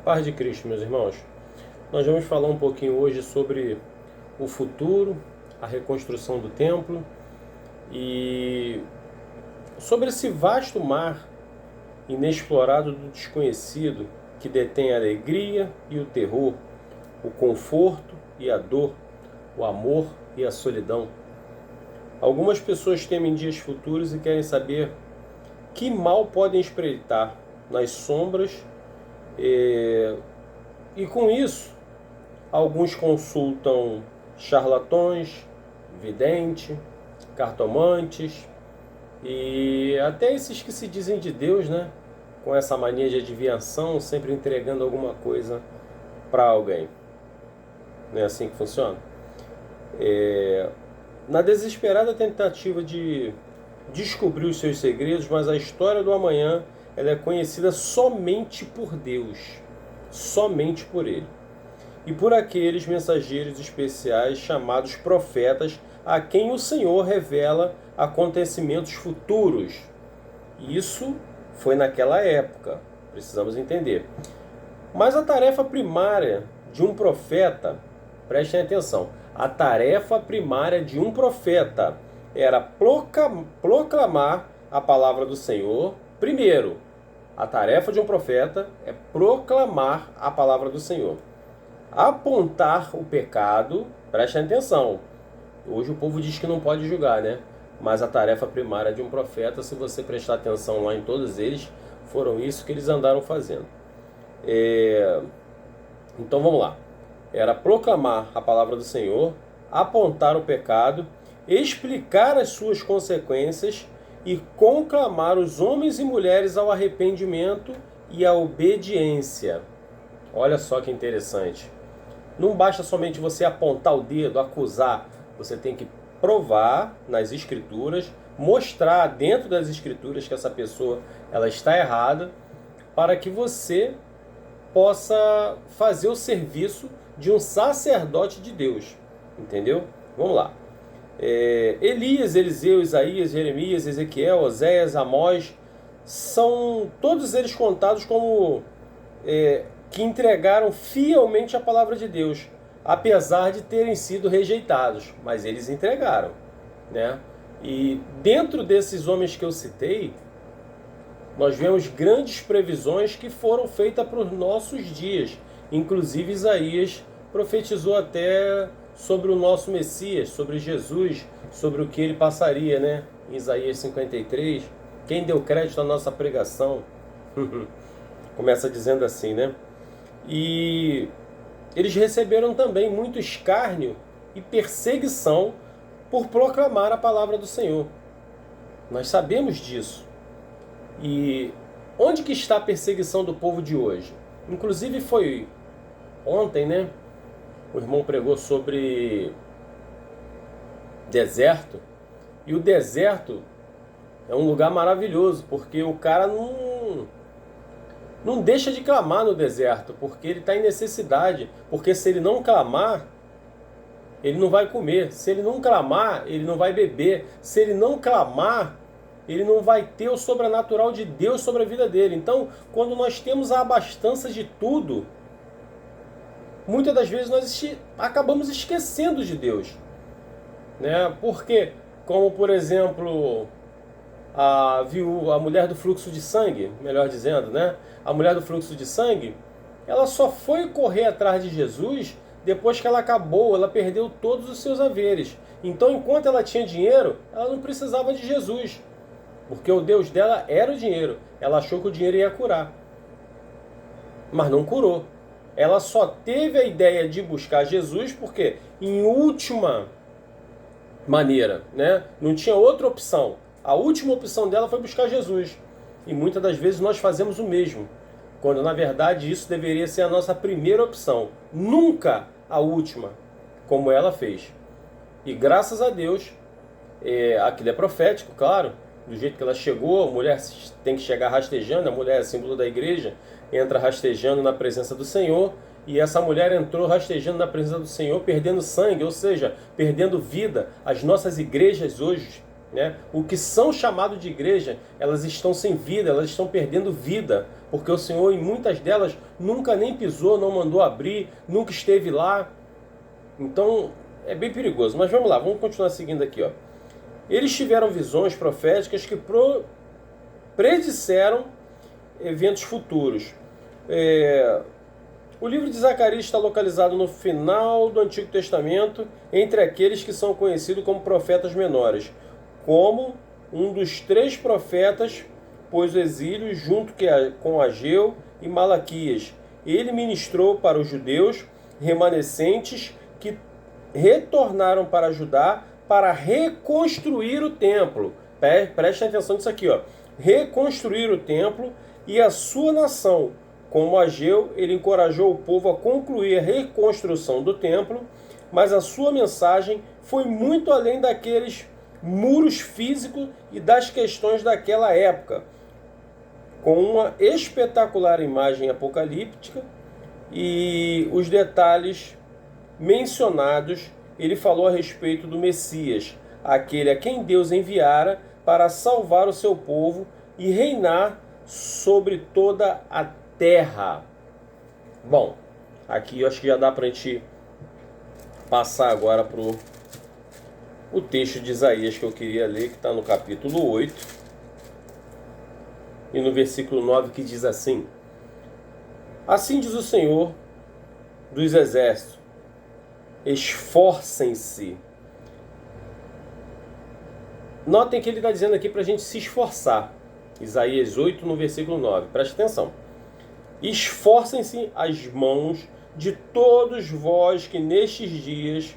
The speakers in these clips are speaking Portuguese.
Paz de Cristo, meus irmãos. Nós vamos falar um pouquinho hoje sobre o futuro, a reconstrução do templo e sobre esse vasto mar inexplorado do desconhecido que detém a alegria e o terror, o conforto e a dor, o amor e a solidão. Algumas pessoas temem dias futuros e querem saber que mal podem espreitar nas sombras. E com isso, alguns consultam charlatões, videntes, cartomantes e até esses que se dizem de Deus, né? Com essa mania de adivinhação, sempre entregando alguma coisa para alguém. Não é assim que funciona? Na desesperada tentativa de descobrir os seus segredos, mas a história do amanhã ela é conhecida somente por Deus, somente por Ele. E por aqueles mensageiros especiais chamados profetas, a quem o Senhor revela acontecimentos futuros. Isso foi naquela época, precisamos entender. Mas a tarefa primária de um profeta, prestem atenção, a tarefa primária de um profeta era proclamar a palavra do Senhor. Primeiro, a tarefa de um profeta é proclamar a palavra do Senhor. Apontar o pecado, prestem atenção. Hoje o povo diz que não pode julgar, né? Mas a tarefa primária de um profeta, se você prestar atenção lá em todos eles, foram isso que eles andaram fazendo. Então vamos lá. Era proclamar a palavra do Senhor, apontar o pecado, explicar as suas consequências e conclamar os homens e mulheres ao arrependimento e à obediência. Olha só que interessante. Não basta somente você apontar o dedo, acusar. Você tem que provar nas escrituras, mostrar dentro das escrituras que essa pessoa ela está errada, para que você possa fazer o serviço de um sacerdote de Deus. Entendeu? Vamos lá. Elias, Eliseu, Isaías, Jeremias, Ezequiel, Oséias, Amós, são todos eles contados como que entregaram fielmente a palavra de Deus, apesar de terem sido rejeitados, mas eles entregaram, né? E dentro desses homens que eu citei, nós vemos grandes previsões que foram feitas para os nossos dias. Inclusive Isaías profetizou até sobre o nosso Messias, sobre Jesus, sobre o que ele passaria, né? Em Isaías 53. Quem deu crédito à nossa pregação? Começa dizendo assim, né? E eles receberam também muito escárnio e perseguição por proclamar a palavra do Senhor. Nós sabemos disso. E onde que está a perseguição do povo de hoje? Inclusive foi ontem, né? O irmão pregou sobre deserto. E o deserto é um lugar maravilhoso, porque o cara não deixa de clamar no deserto, porque ele está em necessidade. Porque se ele não clamar, ele não vai comer. Se ele não clamar, ele não vai beber. Se ele não clamar, ele não vai ter o sobrenatural de Deus sobre a vida dele. Então, quando nós temos a abastança de tudo, muitas das vezes nós acabamos esquecendo de Deus, né? Porque, como por exemplo, a mulher do fluxo de sangue, melhor dizendo, né? A mulher do fluxo de sangue, ela só foi correr atrás de Jesus depois que ela perdeu todos os seus haveres. Então, enquanto ela tinha dinheiro, ela não precisava de Jesus, porque o Deus dela era o dinheiro. Ela achou que o dinheiro ia curar, mas não curou. Ela só teve a ideia de buscar Jesus porque, em última maneira, né? Não tinha outra opção. A última opção dela foi buscar Jesus. E muitas das vezes nós fazemos o mesmo, quando na verdade isso deveria ser a nossa primeira opção, nunca a última, como ela fez. E graças a Deus, aquilo é profético, claro, do jeito que ela chegou. A mulher tem que chegar rastejando, a mulher é símbolo da igreja, entra rastejando na presença do Senhor, e essa mulher entrou rastejando na presença do Senhor, perdendo sangue, ou seja, perdendo vida. As nossas igrejas hoje, né, o que são chamados de igreja, elas estão sem vida, elas estão perdendo vida, porque o Senhor em muitas delas nunca nem pisou, não mandou abrir, nunca esteve lá. Então é bem perigoso. Mas vamos lá, vamos continuar seguindo aqui, ó. Eles tiveram visões proféticas que predisseram eventos futuros. O livro de Zacarias está localizado no final do Antigo Testamento, entre aqueles que são conhecidos como profetas menores, como um dos 3 profetas pôs o exílio junto com Ageu e Malaquias. Ele ministrou para os judeus remanescentes que retornaram para Judá para reconstruir o templo. Preste atenção nisso aqui, ó. Reconstruir o templo e a sua nação. Como Ageu, ele encorajou o povo a concluir a reconstrução do templo, mas a sua mensagem foi muito além daqueles muros físicos e das questões daquela época. Com uma espetacular imagem apocalíptica e os detalhes mencionados, ele falou a respeito do Messias, aquele a quem Deus enviara para salvar o seu povo e reinar sobre toda a terra. Bom, aqui eu acho que já dá para a gente passar agora para o texto de Isaías que eu queria ler, que está no capítulo 8 e no versículo 9, que diz assim: Assim diz o Senhor dos exércitos, esforcem-se. Notem que ele está dizendo aqui para a gente se esforçar. Isaías 8, no versículo 9. Preste atenção. Esforcem-se as mãos de todos vós que nestes dias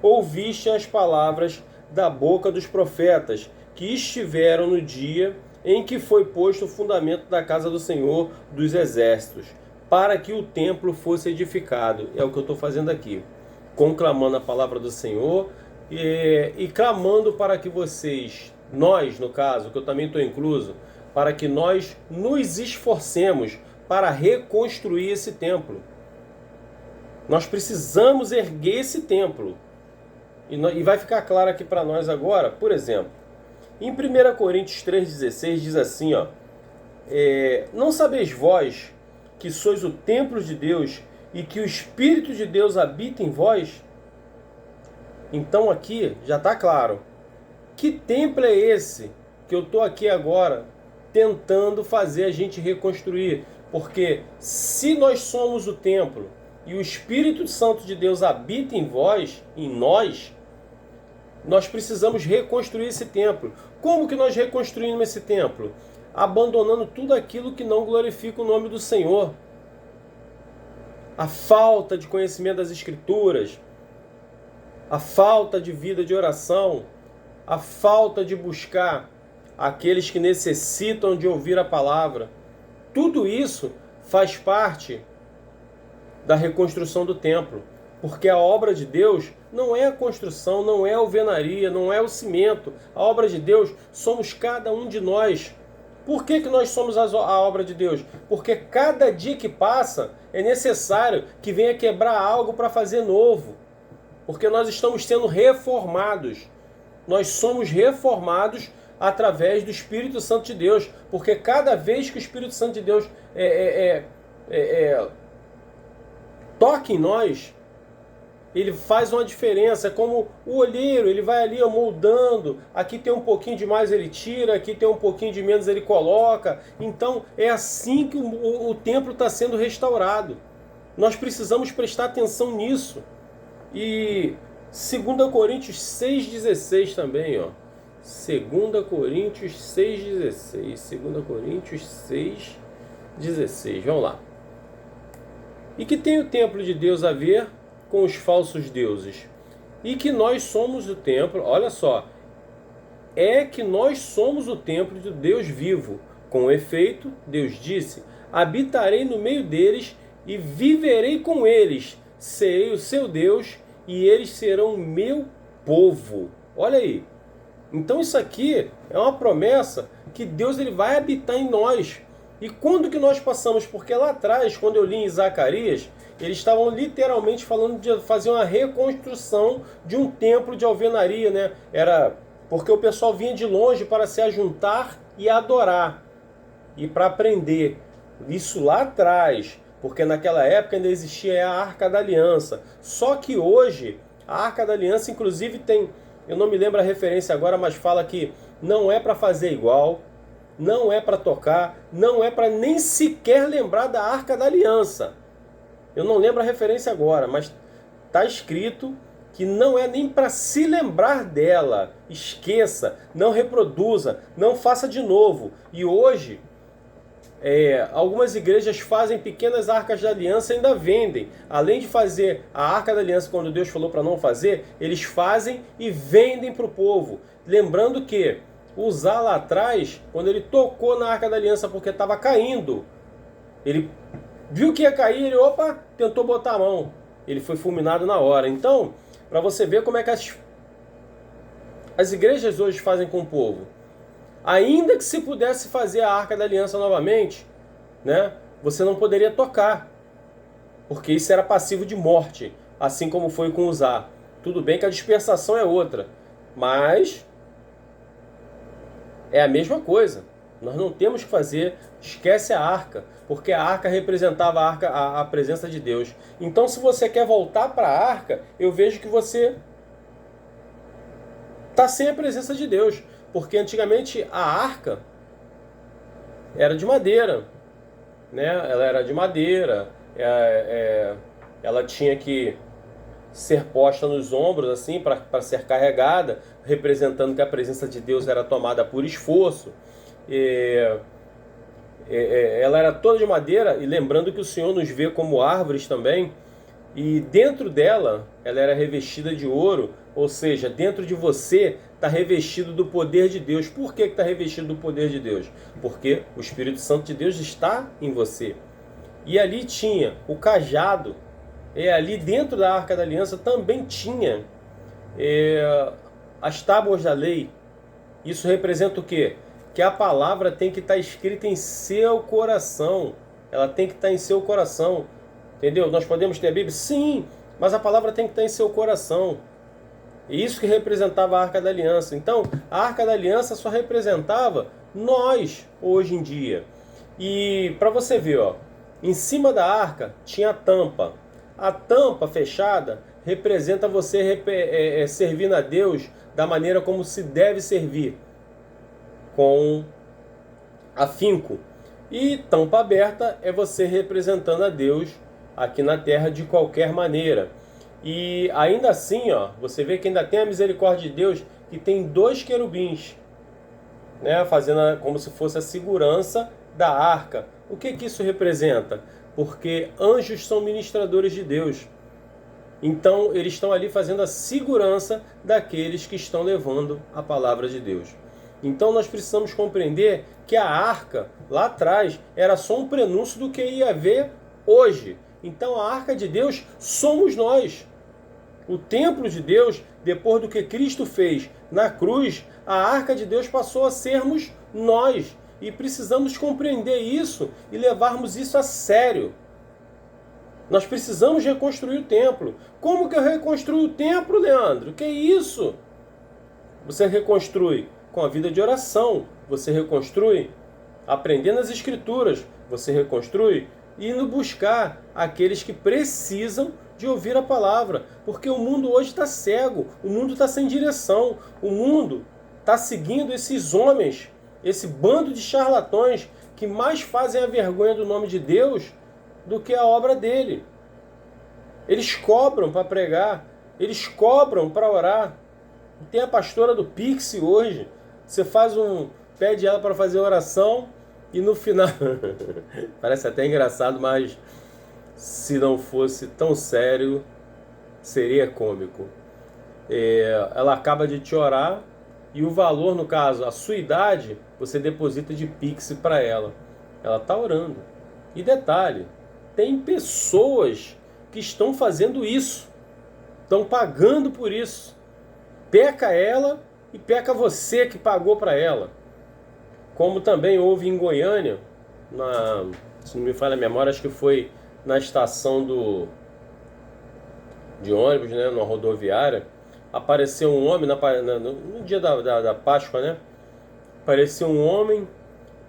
ouviste as palavras da boca dos profetas, que estiveram no dia em que foi posto o fundamento da casa do Senhor dos exércitos, para que o templo fosse edificado. É o que eu estou fazendo aqui, conclamando a palavra do Senhor e clamando para que vocês, nós no caso, que eu também estou incluso, para que nós nos esforcemos para reconstruir esse templo. Nós precisamos erguer esse templo. E vai ficar claro aqui para nós agora, por exemplo, em 1 Coríntios 3,16 diz assim, ó, não sabeis vós que sois o templo de Deus e que o Espírito de Deus habita em vós? Então aqui já está claro. Que templo é esse que eu estou aqui agora tentando fazer a gente reconstruir? Porque se nós somos o templo e o Espírito Santo de Deus habita em vós, em nós, nós precisamos reconstruir esse templo. Como que nós reconstruímos esse templo? Abandonando tudo aquilo que não glorifica o nome do Senhor. A falta de conhecimento das Escrituras, a falta de vida de oração, a falta de buscar aqueles que necessitam de ouvir a palavra. Tudo isso faz parte da reconstrução do templo, porque a obra de Deus não é a construção, não é a alvenaria, não é o cimento. A obra de Deus somos cada um de nós. Por que nós somos a obra de Deus? Porque cada dia que passa é necessário que venha quebrar algo para fazer novo. Porque nós estamos sendo reformados. Nós somos reformados através do Espírito Santo de Deus. Porque cada vez que o Espírito Santo de Deus toca em nós, ele faz uma diferença. É como o olheiro, ele vai ali moldando, aqui tem um pouquinho de mais ele tira, aqui tem um pouquinho de menos ele coloca. Então é assim que o templo está sendo restaurado. Nós precisamos prestar atenção nisso. E 2 Coríntios 6,16 também, ó. 2 Coríntios 6,16. 2 Coríntios 6,16. Vamos lá. E que tem o templo de Deus a ver com os falsos deuses? E que nós somos o templo, olha só, é que nós somos o templo de Deus vivo. Com efeito, Deus disse: habitarei no meio deles e viverei com eles, serei o seu Deus e eles serão o meu povo. Olha aí. Então isso aqui é uma promessa que Deus ele vai habitar em nós. E quando que nós passamos? Porque lá atrás, quando eu li em Zacarias, eles estavam literalmente falando de fazer uma reconstrução de um templo de alvenaria, né? Era porque o pessoal vinha de longe para se ajuntar e adorar e para aprender. Isso lá atrás, porque naquela época ainda existia a Arca da Aliança. Só que hoje, a Arca da Aliança, inclusive, tem, eu não me lembro a referência agora, mas fala que não é para fazer igual, não é para tocar, não é para nem sequer lembrar da Arca da Aliança. Eu não lembro a referência agora, mas está escrito que não é nem para se lembrar dela. Esqueça, não reproduza, não faça de novo. E hoje, algumas igrejas fazem pequenas arcas de aliança e ainda vendem. Além de fazer a arca da aliança quando Deus falou para não fazer, eles fazem e vendem para o povo. Lembrando que Uzá lá atrás, quando ele tocou na arca da aliança porque estava caindo, ele viu que ia cair, ele tentou botar a mão. Ele foi fulminado na hora. Então, para você ver como é que as igrejas hoje fazem com o povo. Ainda que se pudesse fazer a Arca da Aliança novamente, né, você não poderia tocar, porque isso era passivo de morte, assim como foi com Uzá. Tudo bem que a dispersação é outra, mas é a mesma coisa. Nós não temos que fazer, esquece a arca, porque a arca representava a presença de Deus. Então, se você quer voltar para a arca, eu vejo que você está sem a presença de Deus. Porque antigamente a arca era de madeira, né? Ela era de madeira, ela tinha que ser posta nos ombros assim para ser carregada, representando que a presença de Deus era tomada por esforço. Ela era toda de madeira, e lembrando que o Senhor nos vê como árvores também, e dentro dela ela era revestida de ouro, ou seja, dentro de você está revestido do poder de Deus. Por que está revestido do poder de Deus? Porque o Espírito Santo de Deus está em você. E ali tinha o cajado, ali dentro da Arca da Aliança também tinha as tábuas da lei. Isso representa o quê? Que a palavra tem que estar escrita em seu coração. Ela tem que estar em seu coração. Entendeu? Nós podemos ter a Bíblia? Sim, mas a palavra tem que estar em seu coração. E isso que representava a Arca da Aliança. Então, a Arca da Aliança só representava nós, hoje em dia. E para você ver, em cima da arca tinha a tampa. A tampa fechada representa você servindo a Deus da maneira como se deve servir, com afinco. E tampa aberta é você representando a Deus aqui na terra de qualquer maneira. E ainda assim, você vê que ainda tem a misericórdia de Deus, que tem 2 querubins, né, fazendo como se fosse a segurança da arca. O que isso representa? Porque anjos são ministradores de Deus. Então eles estão ali fazendo a segurança daqueles que estão levando a palavra de Deus. Então nós precisamos compreender que a arca lá atrás era só um prenúncio do que ia haver hoje. Então a arca de Deus somos nós. O templo de Deus, depois do que Cristo fez na cruz, a arca de Deus passou a sermos nós. E precisamos compreender isso e levarmos isso a sério. Nós precisamos reconstruir o templo. Como que eu reconstruo o templo, Leandro? Que isso? Você reconstrui com a vida de oração. Você reconstrui aprendendo as Escrituras. Você reconstrui indo buscar aqueles que precisam de ouvir a palavra. Porque o mundo hoje está cego. O mundo está sem direção. O mundo está seguindo esses homens, esse bando de charlatões que mais fazem a vergonha do nome de Deus do que a obra dele. Eles cobram para pregar, eles cobram para orar. Tem a pastora do Pix hoje, você pede ela para fazer oração e no final, parece até engraçado, mas se não fosse tão sério, seria cômico. Ela acaba de te orar e o valor, no caso, a sua idade, você deposita de Pix para ela. Ela está orando. E detalhe, tem pessoas que estão fazendo isso, estão pagando por isso. Peca ela e peca você que pagou para ela. Como também houve em Goiânia, se não me falha a memória, acho que foi na estação de ônibus, né, numa rodoviária, apareceu um homem no dia da Páscoa, né? Apareceu um homem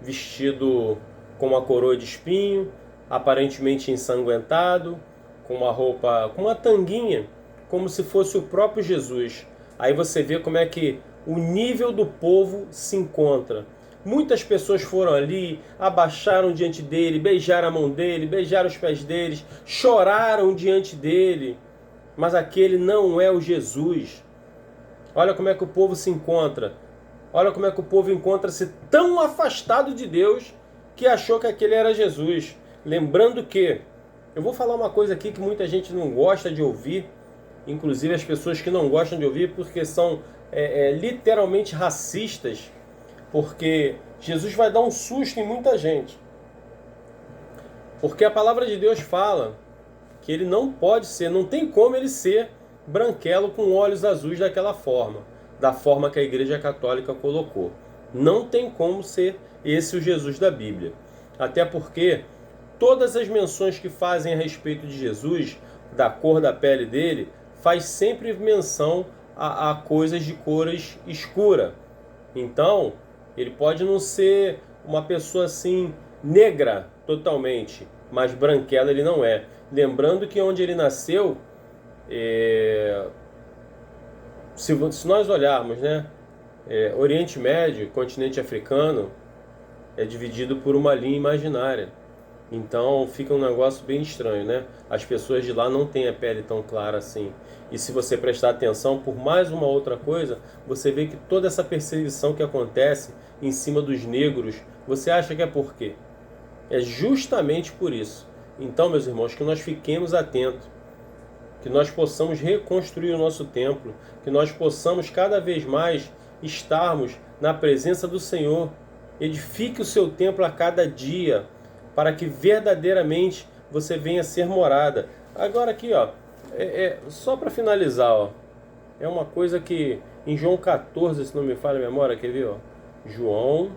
vestido com uma coroa de espinho, aparentemente ensanguentado, com uma roupa, com uma tanguinha, como se fosse o próprio Jesus. Aí você vê como é que o nível do povo se encontra. Muitas pessoas foram ali, abaixaram diante dele, beijaram a mão dele, beijaram os pés deles, choraram diante dele. Mas aquele não é o Jesus. Olha como é que o povo se encontra. Olha como é que o povo encontra-se tão afastado de Deus que achou que aquele era Jesus. Lembrando que, eu vou falar uma coisa aqui que muita gente não gosta de ouvir, inclusive as pessoas que não gostam de ouvir porque são literalmente racistas, porque Jesus vai dar um susto em muita gente. Porque a palavra de Deus fala que ele não pode ser, não tem como ele ser branquelo com olhos azuis daquela forma, da forma que a Igreja Católica colocou. Não tem como ser esse o Jesus da Bíblia. Até porque todas as menções que fazem a respeito de Jesus, da cor da pele dele, faz sempre menção a coisas de cores escura. Então, ele pode não ser uma pessoa assim negra totalmente, mas branquela ele não é. Lembrando que onde ele nasceu, se nós olharmos, né, Oriente Médio, continente africano, é dividido por uma linha imaginária. Então fica um negócio bem estranho, né? As pessoas de lá não têm a pele tão clara assim. E se você prestar atenção, por mais uma outra coisa, você vê que toda essa perseguição que acontece em cima dos negros, você acha que é por quê? É justamente por isso. Então, meus irmãos, que nós fiquemos atentos, que nós possamos reconstruir o nosso templo, que nós possamos cada vez mais estarmos na presença do Senhor. Edifique o seu templo a cada dia, para que verdadeiramente você venha ser morada. Agora aqui, ó, só para finalizar, ó, é uma coisa que em João 14, se não me falha a memória, quer ver, ó? João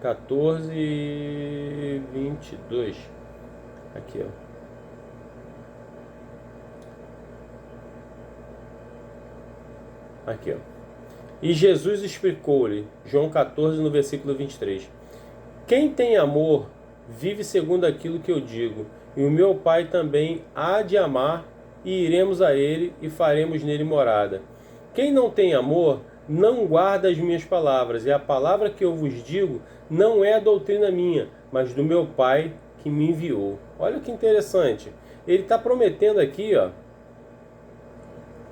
14, 22. Aqui, ó. Aqui, ó. E Jesus explicou-lhe, João 14, no versículo 23. Quem tem amor, vive segundo aquilo que eu digo, e o meu Pai também há de amar, e iremos a ele e faremos nele morada. Quem não tem amor, não guarda as minhas palavras, e a palavra que eu vos digo não é a doutrina minha, mas do meu Pai que me enviou. Olha que interessante. Ele está prometendo aqui, ó,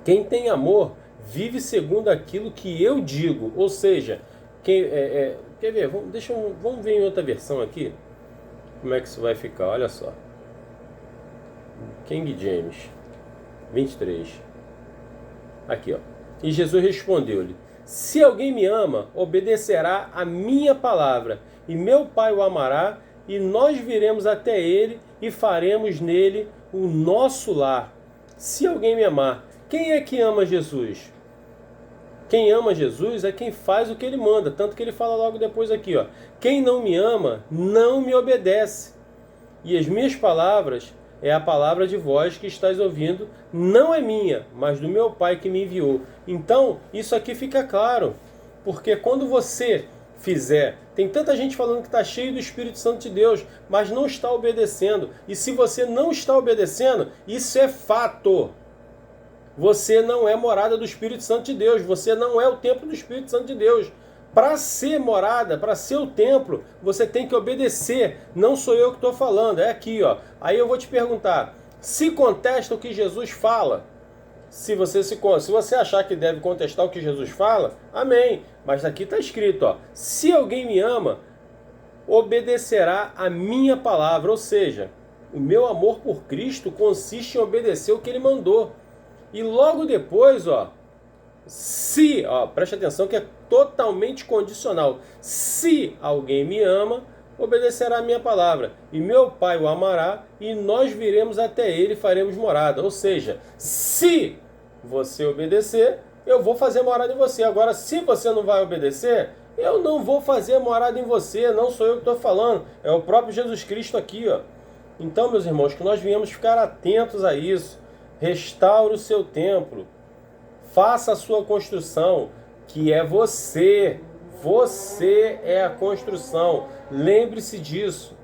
quem tem amor, vive segundo aquilo que eu digo. Ou seja, quer ver? Vamos ver em outra versão aqui. Como é que isso vai ficar? Olha só. King James 23. Aqui, ó. E Jesus respondeu-lhe: se alguém me ama, obedecerá a minha palavra, e meu Pai o amará, e nós viremos até ele e faremos nele o nosso lar. Se alguém me amar, quem é que ama Jesus? Quem ama Jesus é quem faz o que ele manda, tanto que ele fala logo depois aqui, ó. Quem não me ama, não me obedece. E as minhas palavras é a palavra de vós que estáis ouvindo, não é minha, mas do meu Pai que me enviou. Então, isso aqui fica claro, porque quando você fizer, tem tanta gente falando que está cheio do Espírito Santo de Deus, mas não está obedecendo. E se você não está obedecendo, isso é fato. Você não é morada do Espírito Santo de Deus, você não é o templo do Espírito Santo de Deus. Para ser morada, para ser o templo, você tem que obedecer. Não sou eu que estou falando, é aqui, ó. Aí eu vou te perguntar, se contesta o que Jesus fala, se você achar que deve contestar o que Jesus fala, amém. Mas aqui está escrito, ó, se alguém me ama, obedecerá a minha palavra. Ou seja, o meu amor por Cristo consiste em obedecer o que ele mandou. E logo depois, ó, preste atenção que é totalmente condicional. Se alguém me ama, obedecerá a minha palavra, e meu Pai o amará, e nós viremos até ele e faremos morada. Ou seja, se você obedecer, eu vou fazer morada em você. Agora, se você não vai obedecer, eu não vou fazer morada em você. Não sou eu que estou falando, é o próprio Jesus Cristo aqui, ó. Então, meus irmãos, que nós viemos ficar atentos a isso. Restaure o seu templo, faça a sua construção, que é você. Você é a construção. Lembre-se disso.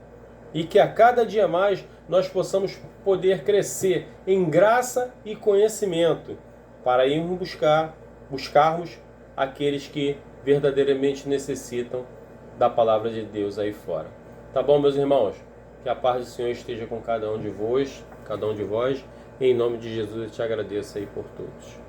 e que a cada dia mais nós possamos poder crescer em graça e conhecimento para irmos buscarmos aqueles que verdadeiramente necessitam da palavra de Deus aí fora. Tá bom, meus irmãos? Que a paz do Senhor esteja com cada um de vós. Em nome de Jesus eu te agradeço aí por todos.